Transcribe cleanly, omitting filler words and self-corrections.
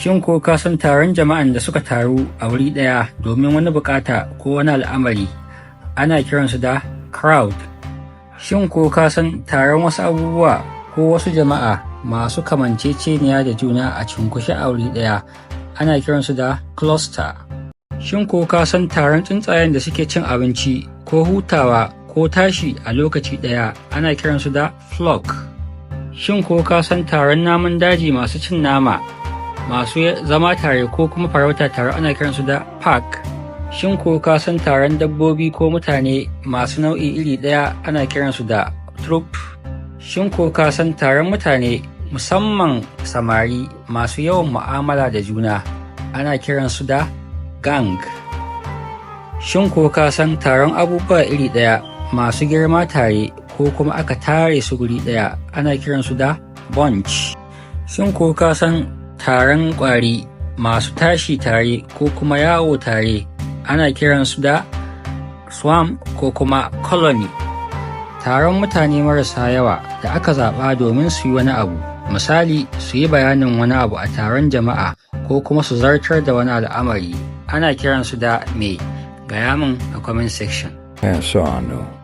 Shin ko ka san taron jama'an da suka taru a wuri ɗaya domin wani bukata ko wani al'amari ana kiransu da crowd? Shin ko ka san taron wasu abubuwa ko wasu jama'a masu kamanceceniya da juna a cunkushe a wuri ɗaya ana kiransu da cluster? Shin ko ka san taron tsuntsayen da suke cin abinci ko hutawa ko tashi a lokaci ɗaya ana kiransu da flock? Shin ko ka san taron namun daji masu cin nama masu zama tare ko kuma farauta tare ana kiransu da pack? Shin ko ka san taron dabbobi ko mutane masu nau'i iri ɗaya ana kiransu da troop? Shin ko ka san taron mutane musamman samari masu yawan mu'amala da juna ana kiransu da gang? Shin ko ka san taron abubuwa iri ɗaya masu girma tare ko kuma aka tare su guri ɗaya ana kiransu da bunch? Shin ko ka san taron ƙwari masu tashi tare ko kuma yawo tare ana kiransu da swarm ko kuma colony? Taron mutane marasa yawa da aka zaɓa domin su yi wani abu, misali su yi bayanin wani abu a taron jama'a ko kuma su zartar da wani al'amari ana kiransu da me? Gaya min a comment section. Yes, I know.